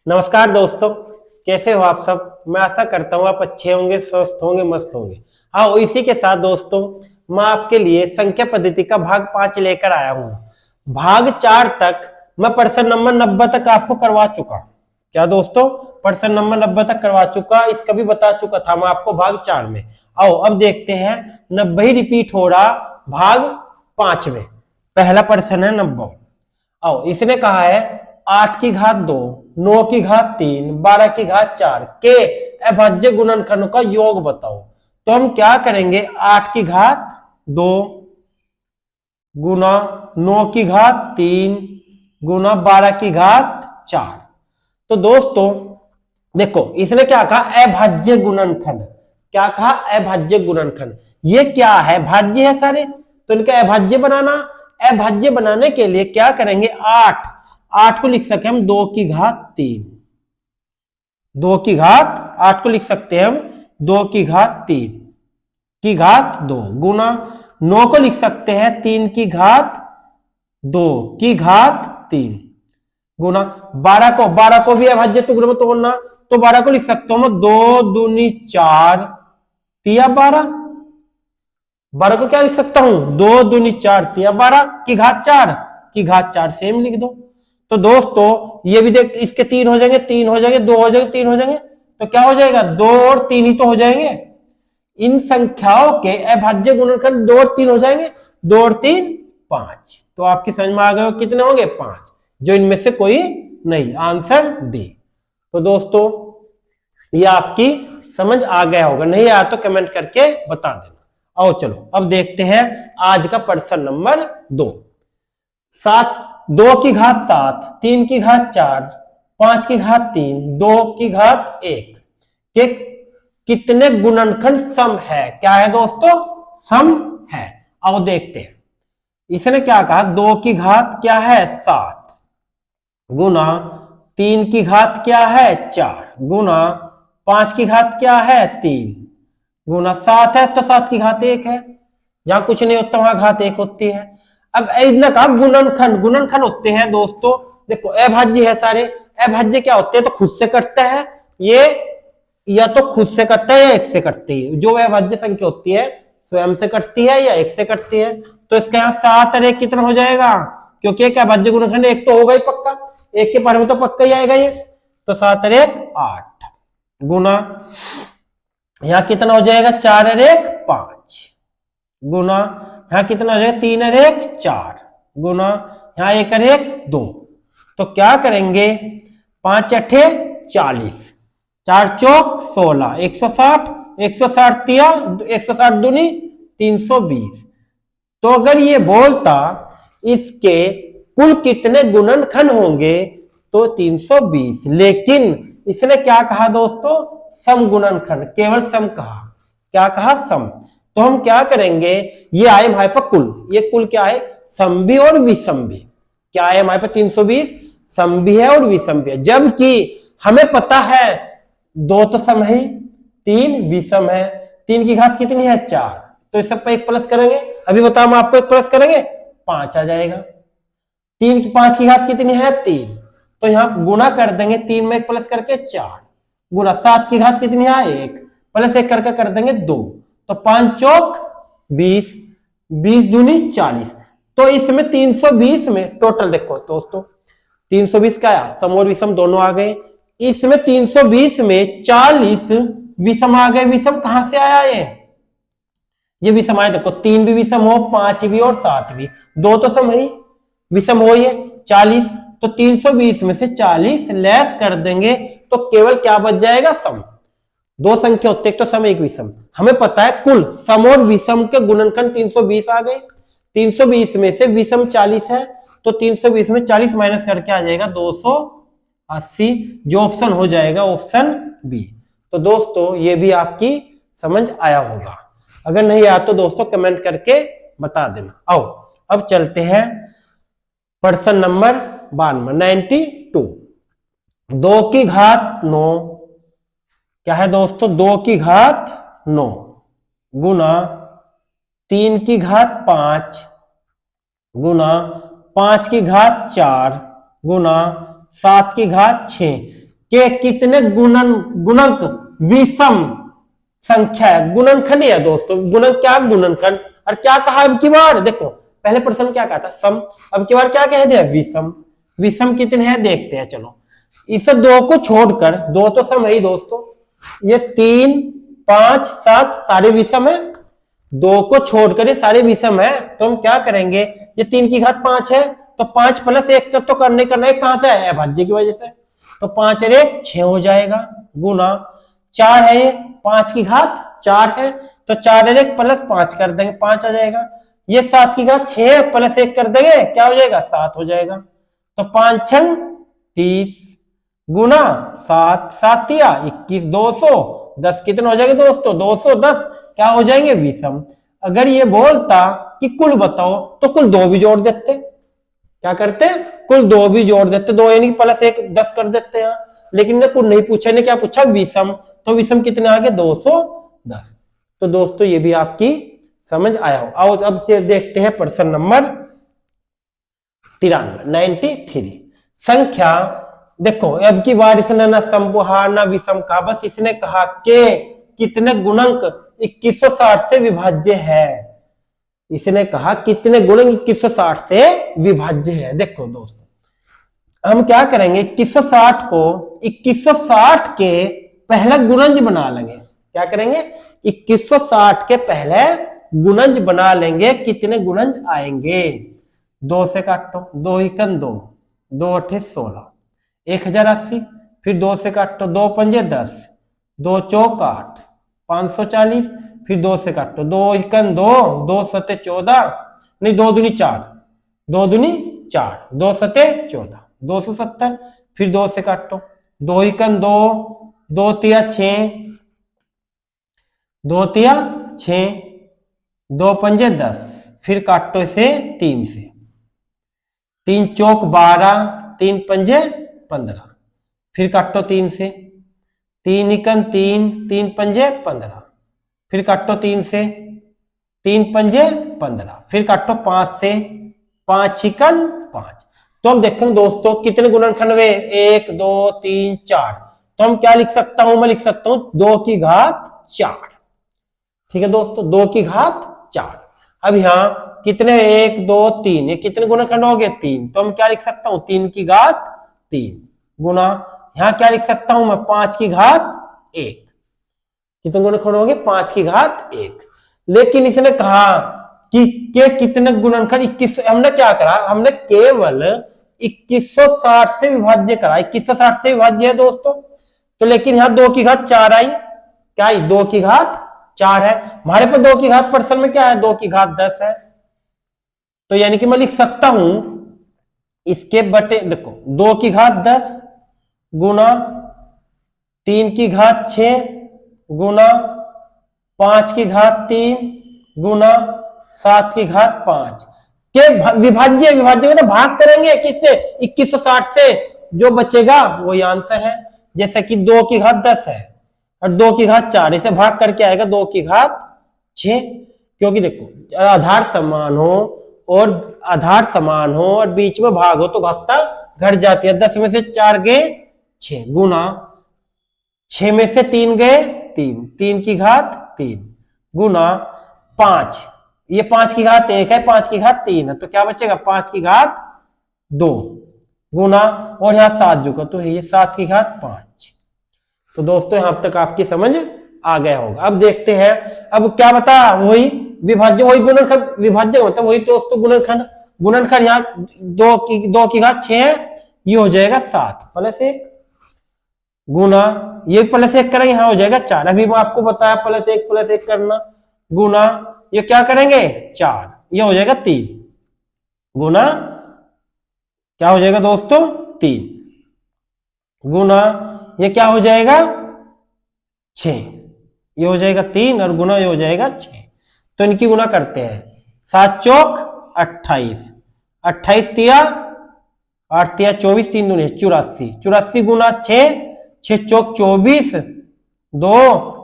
नमस्कार दोस्तों, कैसे हो आप सब। मैं आशा करता हूँ आप अच्छे होंगे, स्वस्थ होंगे, मस्त होंगे। हाँ, इसी के साथ दोस्तों मैं आपके लिए संख्या पद्धति का भाग 5 लेकर आया हूँ। भाग 4 तक मैं प्रश्न नंबर 90 तक आपको करवा चुका। क्या दोस्तों, प्रश्न नंबर 90 तक करवा चुका, इसका भी बता चुका था मैं आपको भाग 4 में। आओ अब देखते हैं 90 ही रिपीट हो रहा भाग 5 में। पहला प्रश्न है 90। आओ, इसने कहा है 8 की घात 2, 9 की घात 3, 12 की घात 4 के अभाज्य गुणनखंड का योग बताओ। तो हम क्या करेंगे, 8 की घात 2 गुना 9 की घात 3 गुना 12 की घात 4। तो दोस्तों देखो, इसने क्या कहा, अभाज्य गुणनखंड। क्या कहा, अभाज्य गुणनखंड। ये क्या है, भाज्य है सारे, तो इनका अभाज्य बनाना। अभाज्य बनाने के लिए क्या करेंगे, 8 8 को लिख सकते हैं हम 2 की घात 3, 2 की घात 8 को लिख सकते हैं हम 2 की घात 3 की घात 2 गुना 9 को लिख सकते हैं 3 की घात 2 की घात 3 गुना 12 को भी अभाज्य टुकड़े में तोड़ना, तो 12 को लिख सकता हूं मैं 2 दूनी 4 तिया 12। 12 को क्या लिख सकता हूं, 2 दूनी 4 तिया 12 की घात 4 की घात 4 सेम लिख दो। तो दोस्तों ये भी देख, इसके 3 हो जाएंगे, 3 हो जाएंगे, 2 हो जाएंगे, 3 हो जाएंगे, तो क्या हो जाएगा, 2 और 3 ही तो हो जाएंगे। इन संख्याओं के अभाज्य गुणनखंड 2 और 3 हो जाएंगे, 2 और 3 5। तो आपकी समझ में आ गए हो कितने होंगे, 5, जो इनमें से कोई नहीं, आंसर डी। तो दोस्तों ये आपकी समझ आ गया होगा, नहीं आया तो कमेंट करके बता देना। आओ चलो अब देखते हैं आज का प्रश्न नंबर 2। 7 2 की घात 7, 3 की घात 4, 5 की घात 3, 2 की घात 1 के कितने गुणनखंड सम है। क्या है दोस्तों, सम है। अब देखते हैं, इसने क्या कहा, 2 की घात क्या है 7 गुना 3 की घात क्या है 4 गुना 5 की घात क्या है 3 गुना 7 है तो 7 की घात 1 है। जहां कुछ नहीं होता वहां घात 1 होती है। अब इसने कहा गुणनखंड, गुणनखंड होते हैं दोस्तों, देखो अभाज्य है सारे। अभाज्य क्या होते हैं, तो खुद से कटता है ये, या तो खुद से कटता है या एक से कटती है। जो अभाज्य संख्या होती है स्वयं से कटती है या एक से कटती है। तो इसके यहाँ 7 और 1 कितना हो जाएगा, क्योंकि एक अभाज्य गुणनखंड एक तो होगा ही पक्का, एक के बारे में तो पक्का ही आएगा ये। तो 7 और 1 8 गुना यहां कितना हो जाएगा, 4 और 1 5 गुना यहां कितना हो जाएगा, 3 और 1 4 गुना यहां 1 और 1 2। तो क्या करेंगे, 5 अठे 40, 4 चौक 16, 160, 160 तिया 160 दूनी 320। तो अगर ये बोलता इसके कुल कितने गुणनखंड होंगे तो 320, लेकिन इसने क्या कहा दोस्तों, सम गुणनखंड, केवल सम कहा। क्या कहा, सम। तो हम क्या करेंगे, ये आए हमारे पास कुल, ये कुल क्या है, सम भी और विषम भी। क्या है हमारे पास 320, सम भी है और विषम भी है। जबकि हमें पता है 2 तो सम है, 3 विषम है। 3 की घात कितनी है 4, तो इस सब पे 1 प्लस करेंगे। अभी बताओ हम आपको 1 प्लस करेंगे 5 आ जाएगा। 5 की घात कितनी है 3, तो यहां गुणा कर देंगे 3 में 1 प्लस करके 4 गुना 7 की घात कितनी है 1 प्लस 1 करके कर देंगे 2। तो 5 चौक 20, 20 दूनी 40। तो इसमें 320 में टोटल देखो दोस्तों, 320 का आया, सम और विषम दोनों आ गए। इसमें 320 में 40 विषम आ गए। विषम कहां से आया ये विषम आया, देखो 3 भी विषम हो, 5 भी और 7 भी, 2 तो सम है, विषम हो ये 40। तो 320 में से 40 लेस कर देंगे तो केवल क्या बच जाएगा, सम। 2 संख्या होते, एक तो सम एक विषम। हमें पता है कुल सम और विषम के गुणनखंड 320 आ गए। 320 में से विषम 40 है, तो 320 में 40 माइनस करके आ जाएगा 280, जो ऑप्शन हो जाएगा ऑप्शन बी। तो दोस्तों ये भी आपकी समझ आया होगा। अगर नहीं आया तो दोस्तों कमेंट करके बता देना। आओ अब चलते हैं प्रश्न नंबर 92। 2 की घात 9 क्या है दोस्तों, 2 की घात 9 गुना 3 की घात 5 गुना 5 की घात 4 गुना 7 की घात 6 के कितने गुणक विषम संख्या है। गुणनखंड है दोस्तों, गुणन क्या गुणनखंड। और क्या कहा अब की बार, देखो पहले प्रश्न क्या कहा था सम, अब की बार क्या कह दिया विषम। विषम कितने हैं देखते हैं, चलो इस दो को छोड़कर, दो तो सम है ही दोस्तों, ये 3 5 7 सारे विषम है, दो को छोड़कर ये सारे विषम है। तो हम क्या करेंगे, ये 3 की घात 5 है, तो 5 प्लस 1 तो करना है, कहां से है अभाज्य की वजह से, तो 5 और 1 6 हो जाएगा, गुना 4 है, ये 5 की घात 4 है, तो 4 और 1 प्लस 5 कर देंगे 5 आ जाएगा। ये 7 की घात 6 प्लस 1 कर देंगे क्या हो जाएगा 7 हो जाएगा, तो 5 छंग 30 गुना 7 7 या 21 210 कितना हो जाएगा दोस्तों 210 क्या हो जाएंगे विषम। अगर ये बोलता कि कुल बताओ तो कुल 2 भी जोड़ देते, क्या करते कुल 2 भी जोड़ देते, 2 यानी प्लस 1 10 कर देते हैं, लेकिन ने कुल नहीं पूछा, ने क्या पूछा विषम, तो विषम कितने आ गए 210। तो दोस्तों ये भी आपकी समझ आया हो। आओ अब देखते हैं प्रश्न नंबर 93 संख्या। देखो अब की बार इसने ना समबुहार ना विषम कहा, बस इसने कहा के कितने गुणक 2160 से विभाज्य है। इसने कहा कितने गुणक 2160 से विभाज्य है। देखो दोस्तों हम क्या करेंगे 2160 को 2160 के पहला गुणज बना लेंगे। क्या करेंगे 2160 के पहले गुणज बना लेंगे। कितने गुणज आएंगे, 2 से काटो, 2 एकन 2, 2 अठे 16, 1080, फिर 2 से काटो, 2 पंजे 10, 2 चौक 8, 540, फिर 2 से काटो, 2 एकन 2, 2 सते 14, नहीं 2 दूनी 4, 2 दूनी 4, 2 सते 14, 270, फिर 2 से काटो, 2 एकन 2, 2 तिया 6, 2 तिया 6, 2 पंजे 10, फिर काटो इसे 3 से, 3 चौक 12, 3 पंजे 15, फिर काटो 3 से, 3 एकन 3, 3 पंजे 15, फिर काटो 3 से, 3 पंजे 15, फिर काटो 5 से, 5 एकन 5। तो हम देखेंगे दोस्तों कितने गुणनखंड हुए 1 2 3 4, तो हम क्या लिख सकता हूं, मैं लिख सकता हूं 2 की घात 4। ठीक है दोस्तों 2 की घात 4। अब यहां कितने 1 2 3, ये कितने गुणनखंड हो गए 3, तो हम क्या लिख सकता हूं 3 की घात 3 गुना, यहां क्या लिख सकता हूं मैं 5 की घात 1, कितने गुणनखंड हो गए 5 की घात 1। लेकिन इसने कहा कि के कितने गुणनखंड 21, हमने क्या करा, हमने केवल 2160 से विभाज्य करा, 2160 से विभाज्य है दोस्तों। तो लेकिन यहां 2 की घात 4 आई, क्या आई 2 की घात 4 है, हमारे पास 2 की घात प्रश्न में क्या है 2 की घात 10 है। तो यानी कि मैं लिख सकता हूं इसके बटे, देखो 2 की घात 10 गुना 3 की घात 6 गुना 5 की घात 3 गुना 7 की घात 5 के विभाज्य, विभाज्य मतलब भाग करेंगे किससे 2160 से, जो बचेगा वही आंसर है। जैसे कि 2 की घात 10 है और 2 की घात 4, इसे भाग करके आएगा 2 की घात 6, क्योंकि देखो आधार समान हो और आधार समान हो और बीच में भाग हो तो घटता घट जाती है। 10 में से 4 गए 6 गुना 6 में से 3 गए 3, 3 की घात 3 गुना 5, ये 5 की घात 1 है, 5 की घात 3 है, तो क्या बचेगा 5 की घात 2 गुना, और यहां 7 जुगा तो ये 7 की घात 5। तो दोस्तों यहां तक आपकी समझ आ गया होगा। अब देखते हैं, अब क्या बता, वही विभाज्य, वही गुणनखंड, विभाज्य मतलब वही दोस्तों गुणनखंड। गुणनखंड यहाँ 2 की घात 6 है, ये हो जाएगा 7 प्लस 1 गुना, ये प्लस 1 करेंगे यहाँ हो जाएगा 4, अभी मैं आपको बताया प्लस 1 करना, गुना ये क्या करेंगे 4, ये हो जाएगा 3 गुना, क्या हो जाएगा दोस्तों 3 गुना, ये क्या हो जाएगा 6, ये हो जाएगा 3 और गुना ये हो जाएगा 6। तो इनकी गुना करते हैं, 7 चौक 28, 28 तिया 8 तिया 24, 3 दूनी 84, 84 गुना 6, 6 चौक 24, 2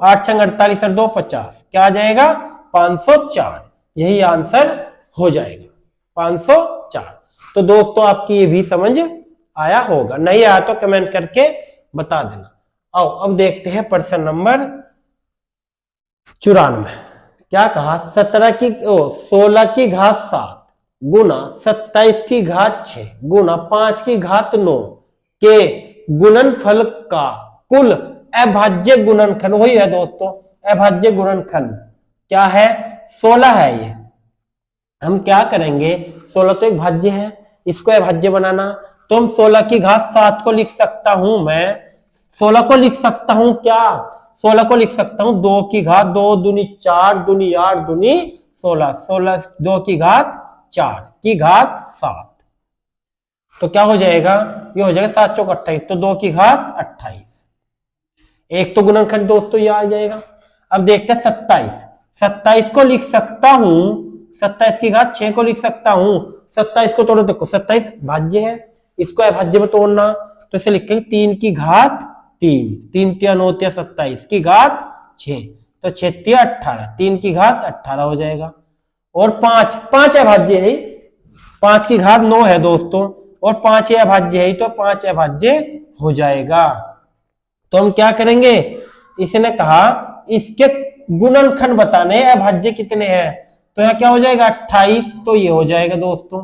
8 छंग 48 और 2 50, क्या आ जाएगा 504, यही आंसर हो जाएगा 504। तो दोस्तों आपकी ये भी समझ आया होगा, नहीं आया तो कमेंट करके बता देना। आओ अब देखते हैं प्रश्न नंबर 94। क्या कहा, 16 की घात 7 गुना 27 की घात 6 गुना 5 की घात 9 के गुणनफल का कुल अभाज्य गुणनखंड, वही है दोस्तों अभाज्य गुणनखंड क्या है, 16 है। ये हम क्या करेंगे, 16 तो एक भाज्य है, इसको अभाज्य बनाना, तो हम 16 की घात 7 को लिख सकता हूं, मैं 16 को लिख सकता हूं क्या, 16 को लिख सकता हूं 2 की घात 2 दूनी 4 दूनी 8 दूनी 16, 16 2 की घात 4 की घात 7, तो क्या हो जाएगा, ये हो जाएगा 7 चौक 28, तो 2 की घात 28, एक तो गुणनखंड दोस्तों ये आ जाएगा। अब देखते हैं 27, 27 को लिख सकता हूं, 27 की घात 6 को लिख सकता हूं, 27 को तोड़ो, देखो 27 भाज्य है, इसको अभाज्य में तोड़ना, तो इसे लिखेंगे 3 की घात 3, 3 तिया 9 तिया 27 की घात 6, तो 6 तिया 18, 3 की घात 18 हो जाएगा। और 5 अभाज्य है, 5 की घात 9 है दोस्तों, और 5 अभाज्य है, तो 5 अभाज्य हो जाएगा। तो हम क्या करेंगे, इसने कहा इसके गुणनखंड बताने अभाज्य कितने हैं, तो यहां क्या हो जाएगा 28, तो ये हो जाएगा दोस्तों,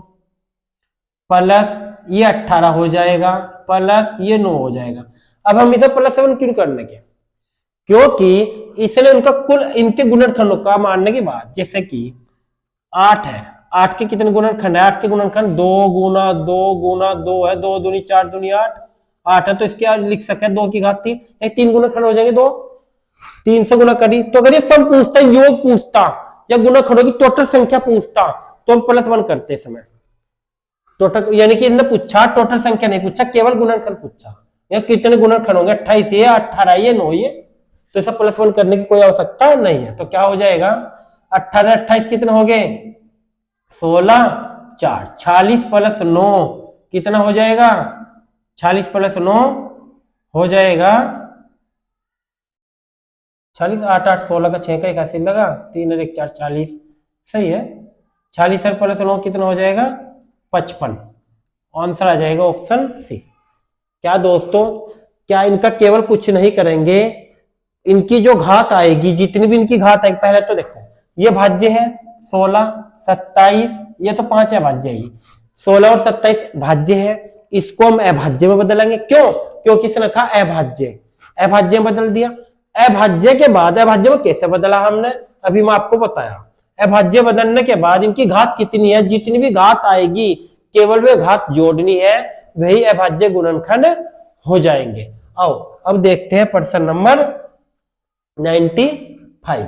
प्लस ये 18 हो जाएगा, प्लस ये 9 हो जाएगा। अब हम इसे +7 क्यों करने के, क्योंकि इसने उनका कुल इनके गुणनखंडों का मानने के बाद, जैसे कि 8 है, 8 के कितने गुणनखंड है, 8 के गुणनखंड 2 गुना 2 गुना 2 है, 2 दूनी 4 दूनी 8, 8 है, तो इसके लिख सकते हैं 2 की घात 3, एक 3 गुणनखंड हो जाएंगे, 2 3 से गुना करी, तो अगर ये सब पूछता, योग पूछता या गुणनखंडों की टोटल संख्या पूछता, तो हम +1 करते समय टोटल, यानी कि इन्होंने पूछा टोटल संख्या नहीं पूछा, केवल गुणनखंड पूछा, या कितने गुणनखंड होंगे 28 ये 18 ये 9 ये, तो इसे +1 करने की कोई आवश्यकता नहीं है। तो क्या हो जाएगा 18 28 कितने हो गए 16 4 46 + 9 कितना हो जाएगा, 46 + 9 हो जाएगा 40, 8 8 16 का 6 का 81 लगा, 3 और 1 4 40, सही है। 46 + 9 कितना हो जाएगा 55, आंसर आ जाएगा ऑप्शन सी। क्या दोस्तों, क्या इनका केवल कुछ नहीं करेंगे, इनकी जो घात आएगी, जितनी भी इनकी घात आएगी, पहले तो देखो ये भाज्य है 16 27, ये तो 5 अभाज्य है, 16 और 27 भाज्य है, इसको हम अभाज्य में बदलेंगे, क्यों, क्योंकि इसने कहा अभाज्य, अभाज्य में बदल दिया। अभाज्य के बाद अभाज्य में कैसे बदला हमने, अभी मैं आपको बताया, अभाज्य बदलने के बाद इनकी घात कितनी है, जितनी भी घात आएगी केवल वे घात जोड़नी है, वही अभाज्य गुणनखंड हो जाएंगे। आओ अब देखते हैं प्रश्न नंबर 95।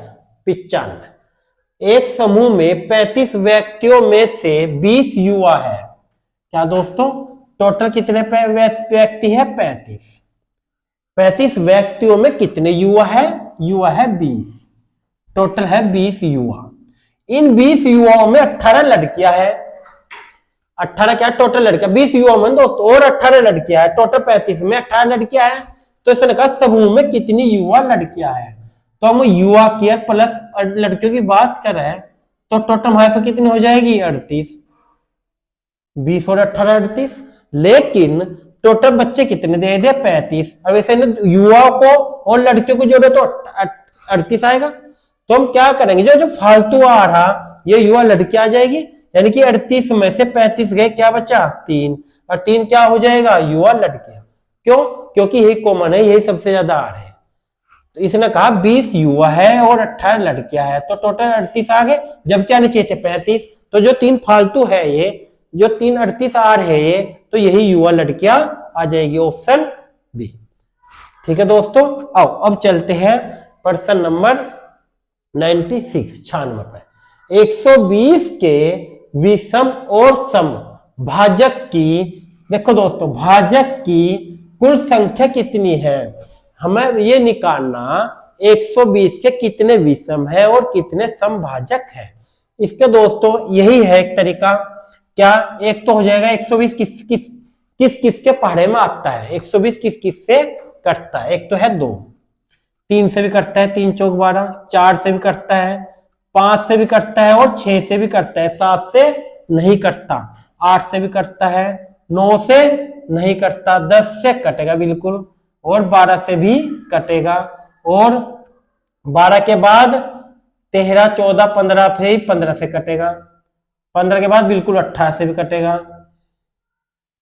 एक समूह में 35 व्यक्तियों में से 20 युवा है, क्या दोस्तों टोटल कितने व्यक्ति है 35 व्यक्तियों में कितने युवा है, युवा है 20, टोटल है 20 युवा। इन 20 युवाओं में 18 लड़कियां है, 18 क्या टोटल लड़कियां, 20 युवाओं में दोस्तों और 18 लड़कियां है, टोटल 35 में 18 लड़कियां है, तो इसने कहा समूह में कितनी युवा लड़कियां है, तो हम युवा की प्लस लड़कियों की बात कर रहे हैं, तो टोटल हमारे पर कितनी हो जाएगी 38, 20 और 18 38, लेकिन टोटल बच्चे कितने दे दिए 35, अब ऐसे युवाओं को और लड़कियों को जोड़े तो 38 आएगा। तो हम क्या करेंगे, जो फालतू आ रहा ये युवा लड़की आ जाएगी, यानी कि 38 में से 35 गए, क्या बचा 3, और 3 क्या हो जाएगा युवा लड़कियां, क्यों, क्योंकि यही कॉमन है, यही सबसे ज्यादा आ रहे हैं। तो इसने कहा 20 युवा है और 18 लड़कियां है, तो टोटल 38 आ गए, जब क्या आने चाहिए थे 35, तो जो 3 फालतू है ये, जो 3 38 आ रहे हैं ये, तो यही युवा लड़कियां आ जाएगी, ऑप्शन बी। ठीक है दोस्तों, आओ अब चलते हैं प्रश्न नंबर 96 पे। 120 के विषम और सम भाजक की, देखो दोस्तों भाजक की कुल संख्या कितनी है, हमें ये निकालना 120 के कितने विषम है और कितने समभाजक है। इसके दोस्तों यही है एक तरीका, क्या एक तो हो जाएगा 120 किस के पहाड़े में आता है, 120 किस से कटता है, एक तो है 2, 3 से भी कटता है, 3 चौक 12, 4 से भी कटता है, 5 से भी कटता है और 6 से भी कटता है, 7 से नहीं कटता, 8 से भी कटता है, 9 से नहीं कटता, 10 से कटेगा बिल्कुल, और 12 से भी कटेगा, और 12 के बाद 13, 14, 15 फिर 15 से कटेगा, 15 के बाद बिल्कुल 18 से भी कटेगा,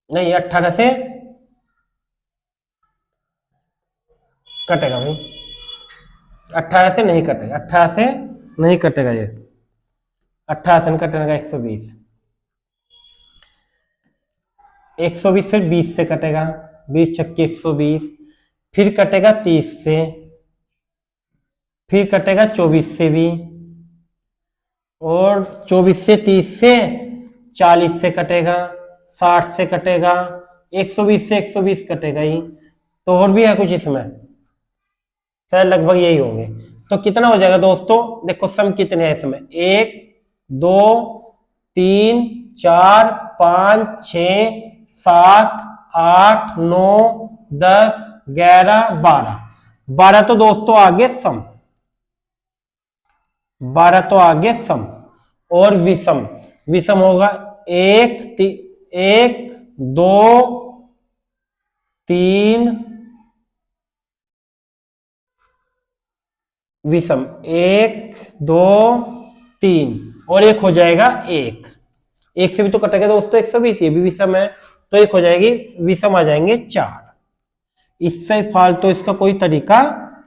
नहीं 18 से कटेगा भाई, 18 से नहीं कटेगा, 18 से नहीं कटेगा, ये 18 से नहीं कटेगा, 120, 120 फिर 20 से कटेगा, 20 छक्के 120, फिर कटेगा 30 से, फिर कटेगा 24 से भी, और 24 से 30 से 40 से कटेगा, 60 से कटेगा, 120 से 120 कटेगा ही, तो और भी है कुछ इसमें, शायद लगभग यही होंगे। तो कितना हो जाएगा दोस्तों, देखो सम कितने हैं इसमें, 1 2 3 4 5 6 7 8 9 10 11 12, 12 तो दोस्तों आगे सम, 12 तो आगे सम, और विषम, विषम होगा 1 2 3, विषम 1 2 3, और एक हो जाएगा 1, 1 से भी तो कटेगा दोस्तों 120, ये भी विषम है, तो एक हो जाएगी, विषम आ जाएंगे 4। इससे फालतू इसका कोई तरीका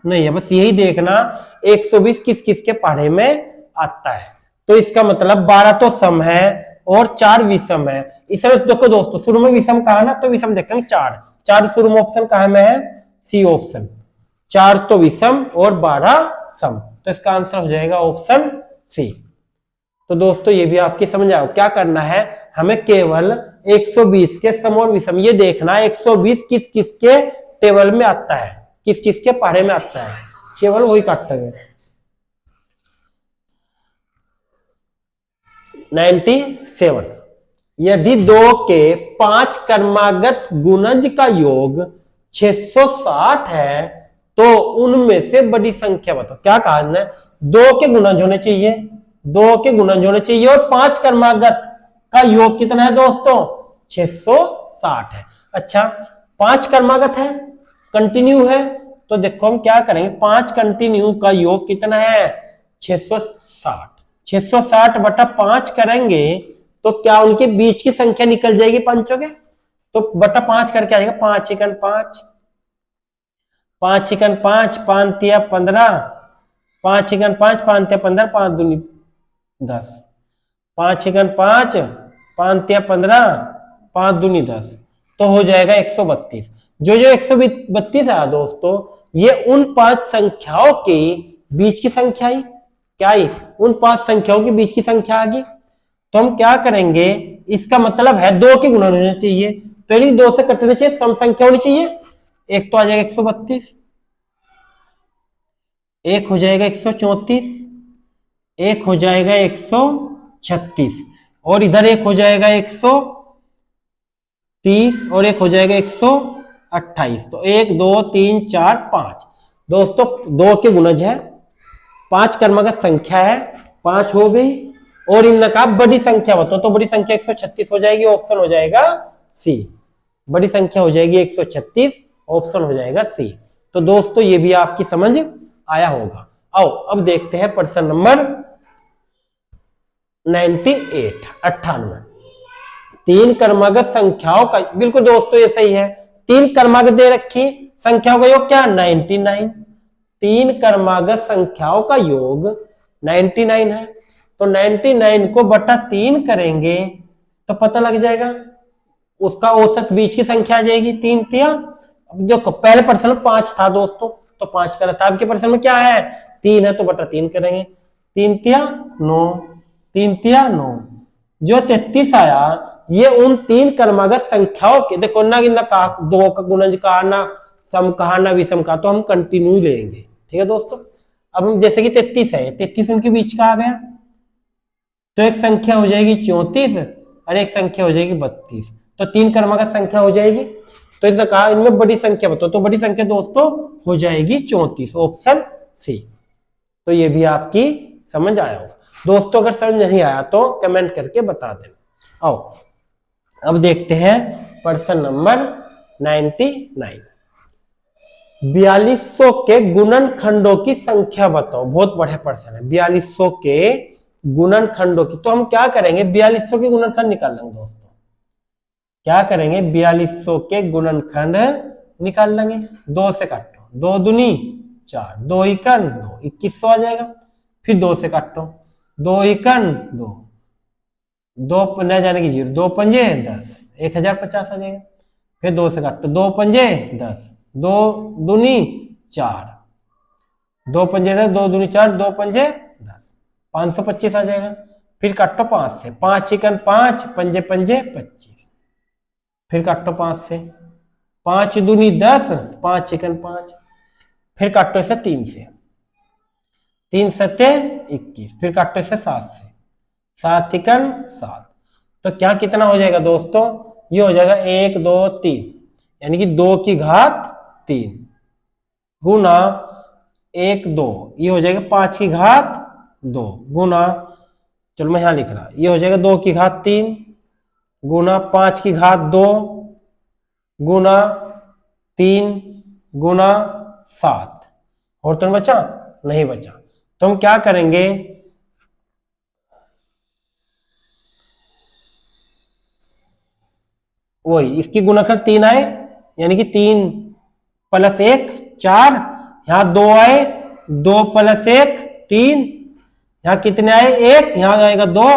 नहीं है, बस यही देखना 120 किस किस के पढ़े में आता है। तो इसका मतलब 12 तो सम है और 4 विषम है। इसमें देखो दोस्तों शुरू में विषम कहा ना, तो विषम देखेंगे 4, 4 शुरू में ऑप्शन कहा में है, सी ऑप्शन, 4 तो विषम और 12 सम, तो इसका आंसर हो जाएगा ऑप्शन सी। तो दोस्तों ये भी आपकी समझ आओ, क्या करना है, हमें केवल 120 के सम और विषम ये देखना है, 120 किस किस के टेबल में आता है, किस किस के पढ़े में आता है, केवल वही काटते हैं। 97, यदि 2 के 5 क्रमागत गुणज का योग 660 है तो उनमें से बड़ी संख्या बताओ। क्या कहा है, 2 के गुणज होने चाहिए, 2 के गुणज होने चाहिए, और 5 क्रमागत का योग कितना है दोस्तों, 660 है। अच्छा 5 क्रमागत है, कंटिन्यू है, तो देखो हम क्या करेंगे, 5 कंटिन्यू का योग कितना है, 660, 660 बटा 5 करेंगे तो क्या उनके बीच की संख्या निकल जाएगी पांचों के, तो बटा 5 करके आ जाएगा, 5 चिकन 5, 5 चिकन 5, 5 तिया 15, 5 चिकन 5, 5 तिया 15, 5 दूनी 10, 5 चिकन 5, 5 तिया 15, 5 दूनी 10, तो हो जाएगा 132। जो जो 132 आया दोस्तों, ये उन 5 संख्याओं के बीच की संख्या ही, क्या ही उन 5 संख्याओं के बीच की संख्या आ गई। तो हम क्या करेंगे, इसका मतलब है 2 के गुणन होने चाहिए, तो यानी 2 से कटने चाहिए, सम संख्या होनी चाहिए, एक तो आ जाएगा 132, एक हो जाएगा 134, एक हो जाएगा 136, और इधर एक हो जाएगा 130, और एक हो जाएगा 128, तो 1 2 3 4 5 दोस्तों 2 के गुणज है, 5 क्रमागत संख्या है, 5 हो गई, और इनका बड़ी संख्या बताओ, तो बड़ी संख्या 136 हो जाएगी, ऑप्शन हो जाएगा सी, बड़ी संख्या हो जाएगी 136, ऑप्शन हो जाएगा सी। तो दोस्तों ये भी आपकी समझ आया होगा। आओ अब देखते हैं प्रश्न नंबर 98, 3 क्रमागत संख्याओं का, बिल्कुल दोस्तों ये सही है, 3 क्रमागत दे रखी संख्याओं का योग क्या, 99, 3 क्रमागत संख्याओं का योग 99 है, तो 99 को बटा 3 करेंगे तो पता लग जाएगा, उसका औसत बीच की संख्या आ जाएगी, 3 तिया, देखो पहले प्रश्न में 5 था दोस्तों, तो 5 करा था, आपके प्रश्न में क्या है 3 है, तो बटा 3 करेंगे, 3 तिया 9, 3 तिया 9, जो 33 आया ये उन 3 क्रमागत संख्याओं के, देखो ना 2 का गुणज कहा, ना सम कहा, ना विषम कहा, तो हम कंटिन्यू लेंगे, ठीक है दोस्तों। अब हम जैसे कि 33 है, 33 उनके बीच का आ गया, तो एक संख्या हो जाएगी 34 और एक संख्या हो जाएगी 32, तो 3 क्रमागत संख्या हो जाएगी। तो इसने कहा इनमें बड़ी संख्या बताओ, तो बड़ी संख्या दोस्तों हो जाएगी 34, ऑप्शन सी। तो ये भी आपकी समझ आया होगा दोस्तों, अगर समझ नहीं आया तो कमेंट करके बता देना। आओ अब देखते हैं प्रश्न नंबर 99। 4200 के गुणनखंडों की संख्या बताओ। बहुत बड़े प्रश्न है। 4200 के गुणनखंडों की, तो हम क्या करेंगे, 4200 के गुणनखंड निकाल लेंगे दोस्तों। क्या करेंगे, 4200 के गुणनखंड निकाल लेंगे। 2 से काटो, 2 दूनी 4, 2 इकन 2, 2100 आ जाएगा। फिर 2 से काटो, 2 इकन 2, 2 न जाने की 0, 2 पंजे 10, 1050 आ जाएगा। फिर 2 से काटो, 2 पंजे 10, 2 दूनी 4, 2 पंजे 10, 2 दूनी 4, 2 पंजे 10, 525 आ जाएगा। फिर काटो 5 से, 5 इकन 5, पंजे पंजे 25। फिर काटो 5 से, 5 दूनी 10, 5 इकन 5। फिर काटो इसे 3 से, 3 सत्ते 21। फिर काटो इसे 7 से, 7 इकन 7। तो क्या कितना हो जाएगा दोस्तों, ये हो जाएगा 1 2 3, यानी कि 2 की घात 3 गुना 1 2, ये हो जाएगा 5 की घात 2 गुना, चलो मैं यहां लिख रहा, ये हो जाएगा 2 की घात 3 गुना 5 की घात 2 गुना 3 गुना 7। और तो बचा नहीं बचा, तो हम क्या करेंगे, वही इसकी गुणनखंड 3 आए, यानी कि 3 प्लस 1 4, यहां 2 आए, 2 प्लस 1 3, यहां कितने आए 1, यहां आएगा 2,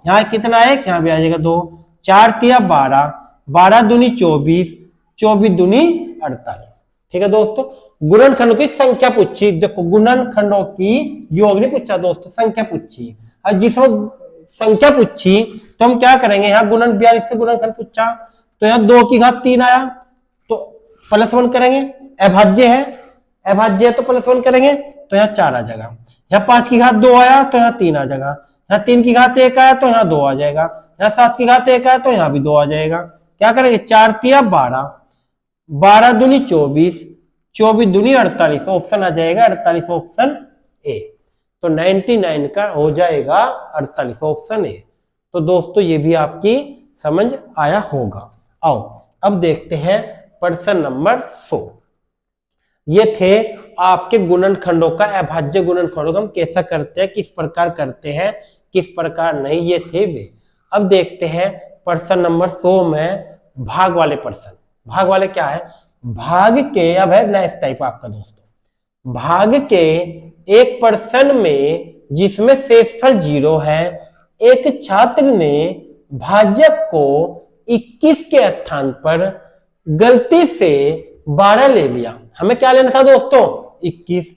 यहां कितना आए, यहां भी आ जाएगा 2, 4 तिया 12, 12 दूनी 24, 24 दूनी 48। ठीक है दोस्तों, गुणनखंडों की संख्या पूछी। देखो गुणनखंडों की योग नहीं पूछा दोस्तों, संख्या पूछी। और जिसमें संख्या पूछी तो हम क्या करेंगे, यहाँ गुणन 42 से गुणनखंड पूछा, तो यहाँ 2 की घात 3 आया तो +1 करेंगे, अभाज्य है, अभाज्य है तो +1 करेंगे, तो यहाँ 4 आ जाएगा। यहाँ 5 की घात 2 आया तो यहाँ 3 आ जाएगा। यहाँ 3 की घात 1 आया तो यहाँ 2 आ जाएगा। यहाँ 7 की घात 1 आया तो यहाँ भी 2 आ जाएगा। क्या करेंगे, 4 तिया 12, 12 दूनी 24, 24 दूनी 48, ऑप्शन आ जाएगा 48, ऑप्शन ए। तो 99 का हो जाएगा 48, ऑप्शन ए। तो दोस्तों ये भी आपकी समझ आया होगा। आओ अब देखते हैं प्रश्न नंबर 100। ये थे आपके गुणनखंडों का, अभाज्य गुणनखंडों का हम कैसा करते हैं, किस प्रकार करते हैं, किस प्रकार नहीं, ये थे वे। अब देखते हैं प्रश्न नंबर 100 में भाग वाले प्रश्न। भाग वाले क्या है, भाग के, अब है नेक्स्ट टाइप आपका दोस्तों, भाग के एक प्रश्न में जिसमें शेषफल 0 है, एक छात्र ने भाजक को 21 के स्थान पर गलती से 12 ले लिया। हमें क्या लेना था दोस्तों, 21,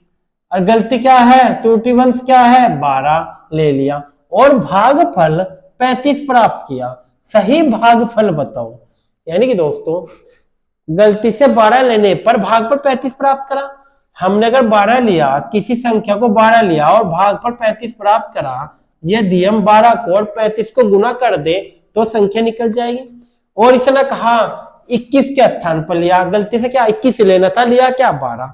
और गलती क्या है, त्रुटिवंश क्या है, 12 ले लिया, और भागफल 35 प्राप्त किया। सही भागफल बताओ। यानी कि दोस्तों गलती से 12 लेने पर भागफल 35 प्राप्त करा। हमने अगर 12 लिया, किसी संख्या को 12 लिया और भागफल 35 प्राप्त करा, यदि हम 12 को और 35 को गुना कर दे तो संख्या निकल जाएगी। और इसने कहा 21 के स्थान पर लिया, गलती से क्या 21 लेना था, लिया क्या 12,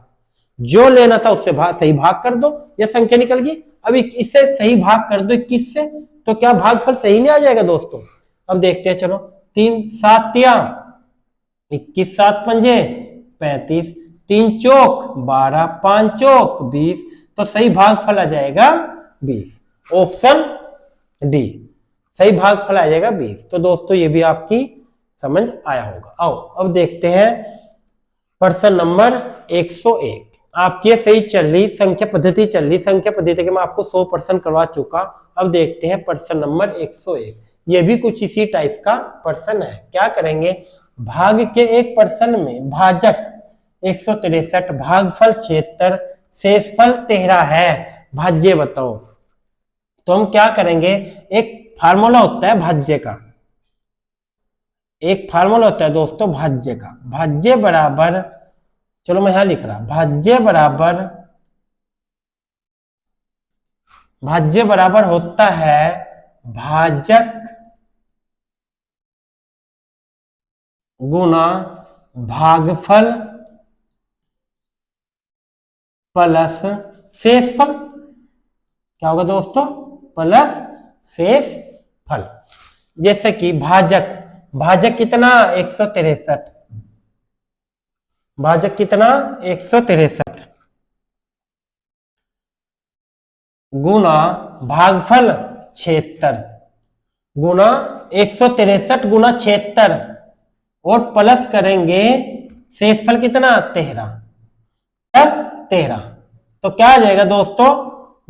जो लेना था उससे सही भाग कर दो, यह संख्या निकल गई। अब इससे सही भाग कर दो 21 से, तो क्या भागफल सही नहीं आ जाएगा दोस्तों। अब देखते हैं, चलो 3 7 तिया 21, 7 पंजे 35, 3 चौक 12, 5 चौक 20, तो सही भागफल आ जाएगा 20, ऑप्शन डी, सही भागफल आ जाएगा 20। तो दोस्तों ये भी आपकी समझ आया होगा। आओ अब देखते हैं प्रश्न नंबर 101। आपकी सही चल रही, संख्या पद्धति चल रही, संख्या पद्धति के मैं आपको 100% करवा चुका। अब देखते हैं प्रश्न नंबर 101। ये भी कुछ इसी टाइप का प्रश्न है। क्या करेंगे, भाग के एक प्रश्न में भाजक 163, भागफल 76, शेषफल 13 है, भाज्य बताओ। तो हम क्या करेंगे, एक फार्मूला होता है भाज्य का, एक फार्मूला होता है दोस्तों भाज्य का। भाज्य बराबर, चलो मैं यहां लिख रहा, भाज्य बराबर होता है भाजक गुना भागफल प्लस शेषफल। क्या होगा दोस्तों, प्लस शेषफल। जैसे कि भाजक, भाजक कितना 163, भाजक कितना 163 गुना भागफल 76 गुना 163 गुना 76 और प्लस करेंगे शेषफल कितना 13 प्लस 13 तो क्या आ जाएगा दोस्तों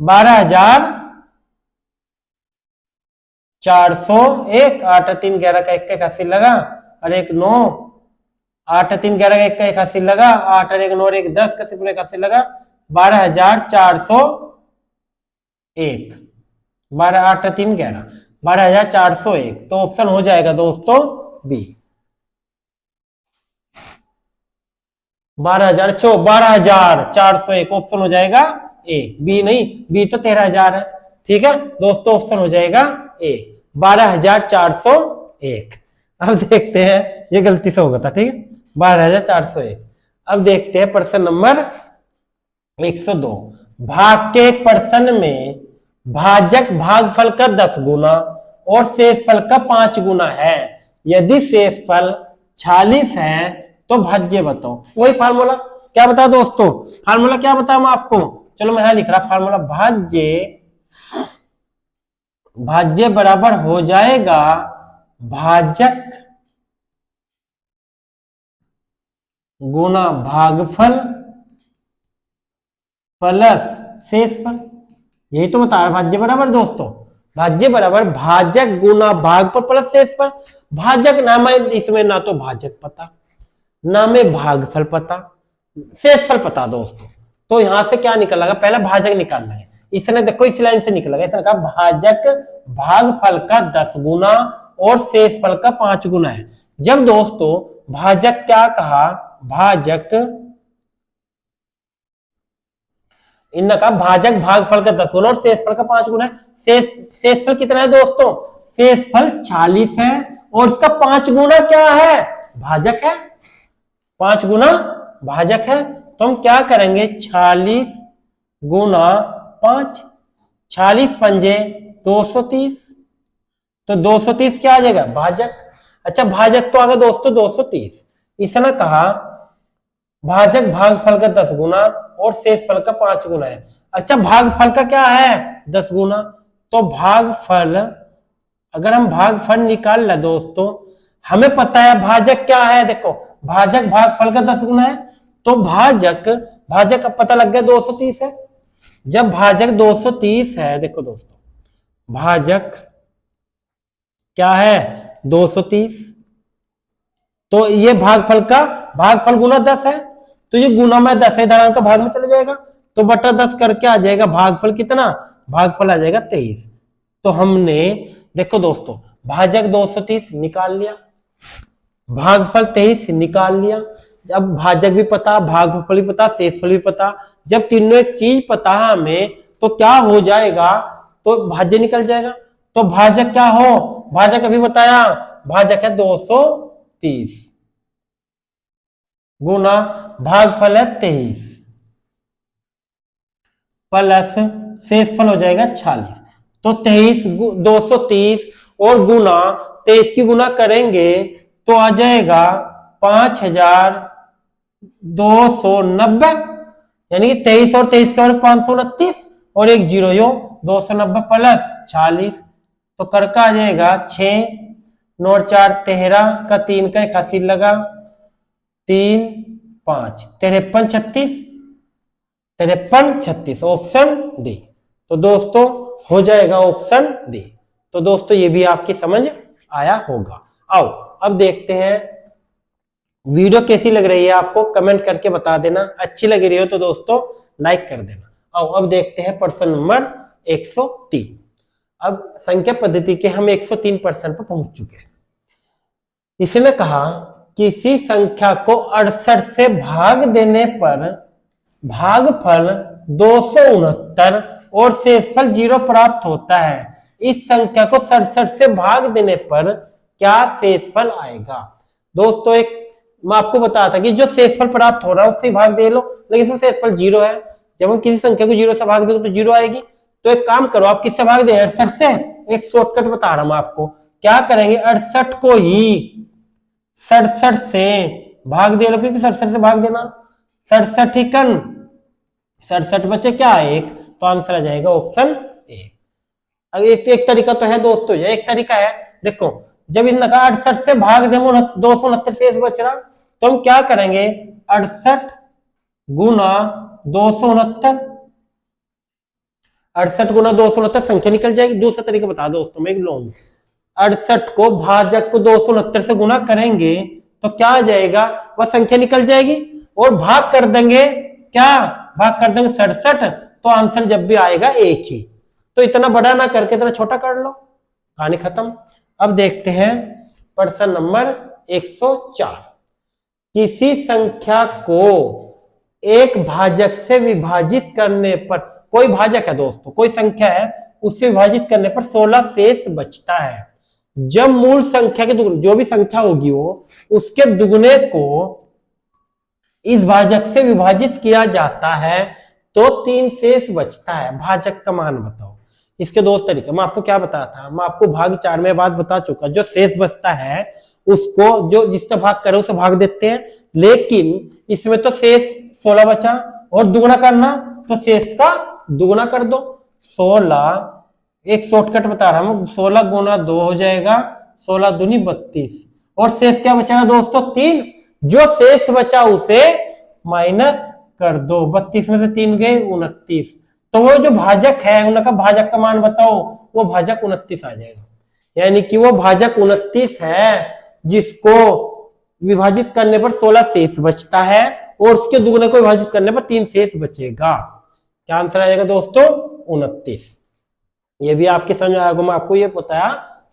12,401 8 3 11 का 81 लगा और एक 9 8 3 11 का 81 लगा 8 और 1 9 और 1 10 का सिर्फ 81 लगा 12,401 12 8 3 11 12,401 तो ऑप्शन हो जाएगा दोस्तों बी 12,401 ऑप्शन हो जाएगा ए बी नहीं बी तो 13,000 है ठीक है दोस्तों ऑप्शन हो जाएगा ए 12,401 अब देखते हैं ये गलती से हो गया था ठीक है 12,401 अब देखते हैं प्रश्न नंबर 102 भाग के एक प्रश्न में भाजक भागफल का 10 गुना और शेषफल का 5 गुना है यदि शेषफल 46 है तो भाज्य बताओ वही फार्मूला क्या बता दोस्तों फार्मूला क्या बताऊं मैं आपको चलो मैं यहां लिख रहा फार्मूला भाज्य बराबर हो जाएगा भाजक गुना भागफल प्लस शेषफल यही तो बता रहा भाज्य बराबर दोस्तों भाज्य बराबर भाजक गुना भागफल प्लस शेषफल भाजक नाम है इसमें ना तो भाजक पता ना में भागफल पता शेषफल पता दोस्तों तो यहां से क्या निकलेगा पहले भाजक निकालना है इसने देखो इस लाइन से निकलेगा इसने कहा भाजक भागफल का 10 गुना और शेषफल का 5 गुना है जब दोस्तों भाजक क्या कहा भाजक इनने कहा भाजक भागफल का 10 गुना और शेषफल का 5 गुना है शेषफल कितना है दोस्तों शेषफल 40 है और इसका 5 गुना क्या है भाजक है 5 गुना भाजक है तो हम क्या करेंगे 40 गुना 5 40 पंजे 230 तो 230 क्या आ जाएगा भाजक अच्छा भाजक तो आ गया दोस्तों 230 इसने कहा भाजक भागफल का 10 गुना और शेषफल का 5 गुना है अच्छा भागफल का क्या है 10 गुना तो भागफल अगर हम भागफल निकाल ले दोस्तों हमें पता है भाजक क्या है देखो भाजक भागफल का 10 गुना है तो भाजक अब पता लग गया 230 है जब भाजक 230 है देखो दोस्तों भाजक क्या है 230 तो ये भागफल गुना 10 है तो ये गुना में 10 है धनांक का भाग में चला जाएगा तो बटा 10 करके आ जाएगा भागफल कितना भागफल आ जाएगा 23 तो हमने देखो दोस्तों भाजक 230 निकाल लिया भागफल 23 निकाल लिया अब भाजक भी पता भागफल भी पता शेषफल भी पता जब तीनों एक चीज पता हमें तो क्या हो जाएगा तो भाज्य निकल जाएगा तो भाजक क्या हो भाजक अभी बताया भाजक है 230 गुना भागफल है 23 प्लस शेषफल हो जाएगा 46 तो 23 230 और गुना 23 की गुना करेंगे तो आ जाएगा 5,290 यानी कि 23 और 23 का 529 और एक जीरो यो 290 प्लस 40 तो करका आ जाएगा 6 9 4 13 का 3 का 81 लगा 3 5 53 36 ऑप्शन डी तो दोस्तों हो जाएगा ऑप्शन डी तो दोस्तों ये भी आपकी समझ आया होगा आओ अब देखते हैं वीडियो कैसी लग रही है आपको कमेंट करके बता देना अच्छी लग रही हो तो दोस्तों लाइक कर देना आओ अब देखते हैं प्रश्न नंबर 103 अब संख्या पद्धति के हम 103 प्रश्न पर पहुंच चुके हैं इसने कहा किसी संख्या को 68 से भाग देने पर भागफल 269 और शेषफल 0 प्राप्त होता है इस संख्या को 67 से भाग देने पर क्या शेषफल आएगा दोस्तों एक मैं आपको बताया था कि जो शेषफल प्राप्त हो रहा है उससे भाग दे लो लेकिन इसमें शेषफल 0 है जब हम किसी संख्या को 0 से भाग देंगे तो 0 आएगी तो एक काम करो आप किससे भाग दे 68 से एक शॉर्टकट बता रहा हूं आपको क्या करेंगे 68 को ही 67 से भाग दे लो, क्योंकि 67 से भाग देना, 67 इकन 67 बचे क्या 1, तो आंसर आ जाएगा ऑप्शन ए। एक तरीका तो है दोस्तों, ये एक तरीका है। देखो जब इन 68 से भाग दे 269 शेष बच रहा, तो हम क्या करेंगे 68 गुना 269, 68 गुना 269 संख्या निकल जाएगी। दूसरा तरीका बता दोस्तों मैं लॉन्ग, 68 को भाजक को 269 से गुना करेंगे तो क्या आ जाएगा, वह संख्या निकल जाएगी, और भाग कर देंगे, क्या भाग कर देंगे 67, तो आंसर जब भी आएगा एक ही। तो इतना बड़ा ना करके इतना छोटा कर लो, कहानी खत्म। अब देखते हैं प्रश्न नंबर 104। किसी संख्या को एक भाजक से विभाजित करने पर, कोई भाजक है दोस्तों, कोई संख्या है, उससे विभाजित करने पर 16 शेष बचता है। जब मूल संख्या के दुगने, जो भी संख्या होगी वो, उसके दुगने को इस भाजक से विभाजित किया जाता है तो 3 शेष बचता है। भाजक का मान बताओ। इसके दो तरीके, मैं आपको क्या बताया था, मैं आपको भाग 4 में बात बता चुका, जो शेष बचता है उसको जो जिससे भाग करे उसे भाग देते हैं, लेकिन इसमें तो शेष 16 बचा, और दुगना करना तो शेष का दुगना कर दो। 16, एक शॉर्टकट बता रहा हूं, 16 गुना 2 हो जाएगा, 16 दूनी 32, और शेष क्या बचा दोस्तों 3। जो शेष बचा उसे माइनस कर दो, 32 में से 3 गए 29, तो वो जो भाजक है उनका भाजक का मान बताओ, वो भाजक 29 आ जाएगा। यानी कि वो भाजक 29 है जिसको विभाजित करने पर 16 शेष बचता है, और उसके दुगने को विभाजित करने पर 3 शेष बचेगा। क्या आंसर आएगा दोस्तों 29। ये भी आपके समझ आएगा, मैं आपको ये बताया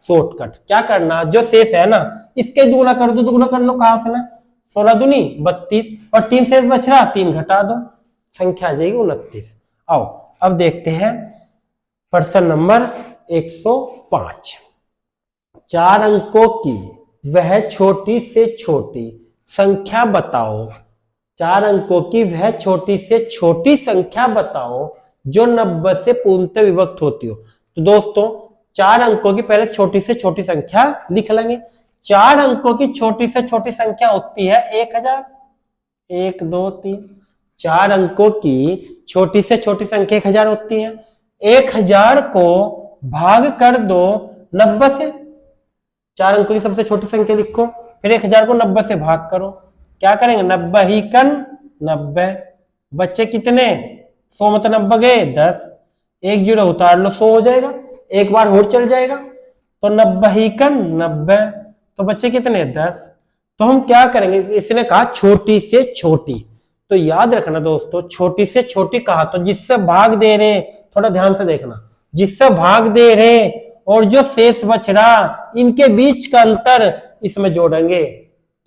शॉर्टकट। क्या करना, जो शेष है ना इसके दुगना कर दो, दुगना कर लो कहां से ना, 16 दूनी 32, और 3 शेष बच रहा, 3 घटा दो, संख्या आ जाएगी 29। आओ अब देखते हैं प्रश्न नंबर 105। 4 अंकों की वह छोटी से छोटी संख्या बताओ, 4 अंकों की वह छोटी से छोटी संख्या बताओ जो 90 से पूर्णतः विभक्त होती हो। तो दोस्तों 4 अंकों की पहले छोटी से छोटी संख्या लिख लेंगे। 4 अंकों की छोटी से छोटी संख्या होती है 1000, 1 2 3। 4 अंकों की छोटी से छोटी संख्या 1000 होती है। 1000 को भाग कर दो 90 से, 4 अंकों की सबसे छोटी संख्या लिखो, फिर 1000 को 90 से भाग करो। क्या करेंगे 90 ही कन 90, बच्चे कितने 100 में तो 90 गए 10, 1 0 उतार लो 100 हो जाएगा, एक बार और चल जाएगा, तो 90 ही कन 90, तो बच्चे कितने 10। तो हम क्या करेंगे, इसने कहा छोटी से छोटी, तो याद रखना दोस्तों छोटी से छोटी कहा तो जिससे भाग दे रहे, थोड़ा ध्यान से देखना, जिससे भाग दे रहे और जो शेष बच रहा इनके बीच का अंतर इसमें जोड़ेंगे।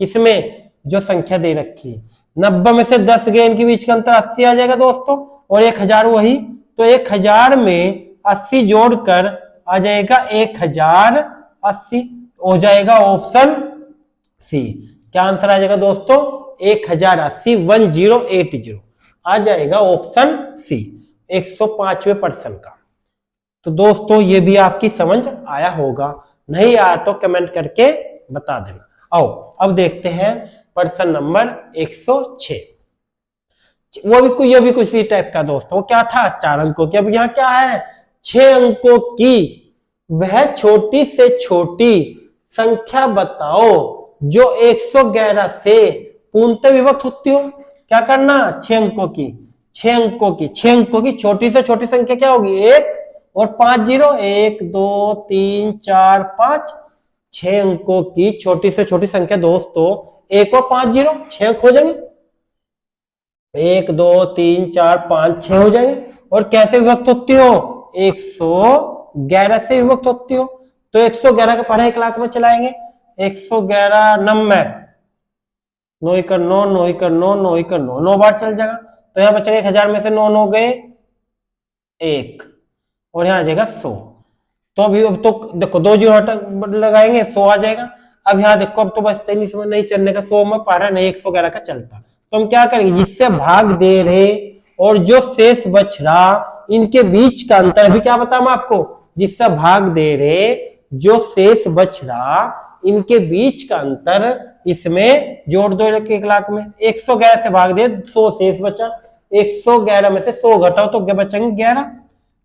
किसमें, जो संख्या दे रखी है। 90 में से 10 गए, इनके बीच का अंतर 80 आ जाएगा दोस्तों, और 1000 वही, तो 1000 में 80 जोड़कर आ जाएगा 1080, हो जाएगा ऑप्शन सी। क्या आंसर आ जाएगा दोस्तों 1080, 1080 आ जाएगा ऑप्शन सी 105वें प्रश्न का। तो दोस्तों ये भी आपकी समझ आया होगा, नहीं आया तो कमेंट करके बता देना। आओ अब देखते हैं प्रश्न नंबर 106। ये भी कुछ इसी टाइप का दोस्तों, वो क्या था 4 अंकों की, अब यहाँ क्या है 6 अंकों की वह छोटी से छोटी संख्या बताओ जो 111 से पूर्णतः विभक्त होती हो। क्या करना 6 अंकों की, 6 अंकों की छोटी से छोटी संख्या क्या होगी 1 और 5 0, 1 2 3 4 5। 6 अंकों की छोटी से छोटी संख्या दोस्तों 1 और 5 0, 6 अंक हो जाएंगे, 1 2 3 4 5 6 हो जाएंगे। और कैसे विभक्त होती हो 111 से विभक्त होती हो, तो 111 का पढ़ा 1 लाख में चलाएंगे, 111 90, 9 1 9, 9 1 9, 9 1 9, 9 बार चल जाएगा, तो यहाँ बचेगा 1000 में से 9 9 गए 1, और यहाँ आ जाएगा 100। तो अभी अब तो देखो 2 0 लगाएंगे 100 आ जाएगा। अब यहाँ देखो अब तो बचते नहीं चलने का, 100 में पढ़ा नहीं 111 का चलता, तो हम क्या करेंगे जिससे भाग दे रहे और जो शेष बच रहा इनके बीच का अंतर, अभी क्या बताऊं मैं आपको, जिससे भाग दे रहे जो शेष बच रहा इनके बीच का अंतर इसमें जोड़ दो 1 लाख में। 111 से भाग दिए 100 शेष बचा, 111 में से 100 घटाओ तो बचेंगे 11।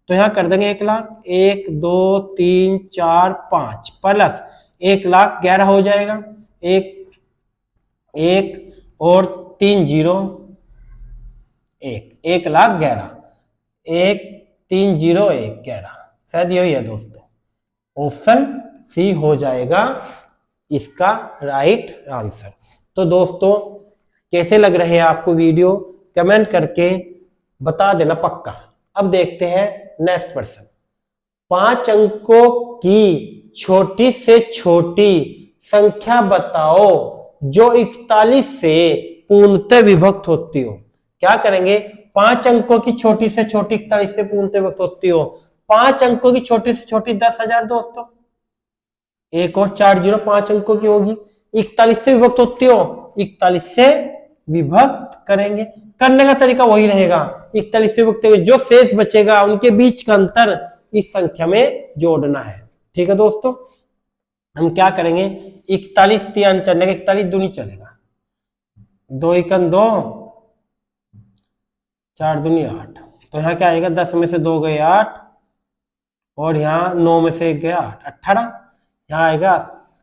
तो यहाँ कर देंगे 1 लाख, 1 2 3 4 5 प्लस 1,11,000 हो जाएगा। एक और 3 0 1, 1,11,000, 1 3 0 1 11। शायद यही है दोस्तों, ऑप्शन सी हो जाएगा इसका राइट आंसर। तो दोस्तों कैसे लग रहे हैं आपको वीडियो, कमेंट करके बता देना पक्का। अब देखते हैं नेक्स्ट क्वेश्चन। 5 अंकों की छोटी से छोटी संख्या बताओ जो 41 से पूर्णतः विभक्त होती हो। क्या करेंगे, 5 अंकों की छोटी से छोटी 41 से पूर्णतः विभक्त होती हो। 5 अंकों की छोटी से छोटी 10,000 दोस्तों, 1 और 4 0 5 अंकों की होगी। 41 से विभक्त होती हो, 41 से विभक्त करेंगे। करने का तरीका वही रहेगा, 41 से विभक्त जो शेष बचेगा उनके बीच का अंतर इस संख्या में जोड़ना है। ठीक है दोस्तों, हम क्या करेंगे, 41 3 चलेगा, 41 दूनी चलेगा, 2 1 2 4 दूनी 8। तो यहाँ क्या आएगा, 10 में से 2 गए 8 और यहाँ 9 में से 1 गया 8, 18। यहाँ आएगा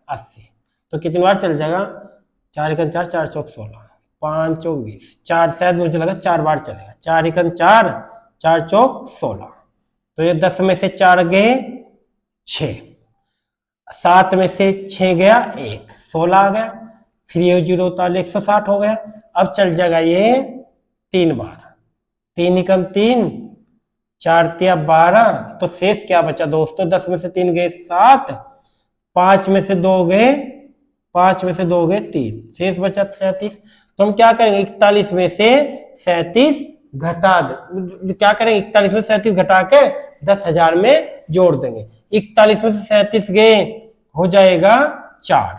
80। तो कितनी बार चल जाएगा, 4 1 4 4 चौक 16, 5 चौक 20, 4 शायद मुझे लगा 4 बार चलेगा, 4 1 4 4 चौक 16। तो ये 10 में से 4 गए 6, 7 में से 6 गया 1, 16 आ गया, फिर ये 0 उतार 160 हो गया। अब चल जाएगा ये 3 बार, 3 1 3 4 3 12। तो शेष क्या बचा दोस्तों, 10 में से 3 गए 7, 5 में से 2 गए 3, शेष बचा 37। तो हम क्या करेंगे, 41 में से 37 घटा दे, क्या करेंगे 41 में 37 घटा के 10,000 में जोड़ देंगे। 41 में से 37 गए हो जाएगा 4,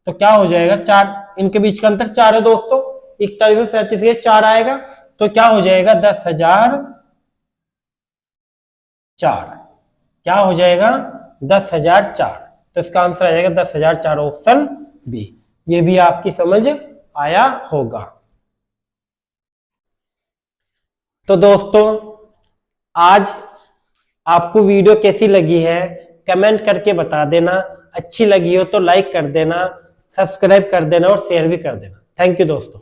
तो क्या हो जाएगा 4, इनके बीच का अंतर 4 है दोस्तों। 41 में 37 गए 4 आएगा, तो क्या हो जाएगा 10,004, क्या हो जाएगा 10,004। तो इसका आंसर आ जाएगा 10,004, ऑप्शन बी। ये भी आपकी समझ आया होगा। तो दोस्तों आज आपको वीडियो कैसी लगी है कमेंट करके बता देना। अच्छी लगी हो तो लाइक कर देना, सब्सक्राइब कर देना और शेयर भी कर देना। थैंक यू दोस्तों।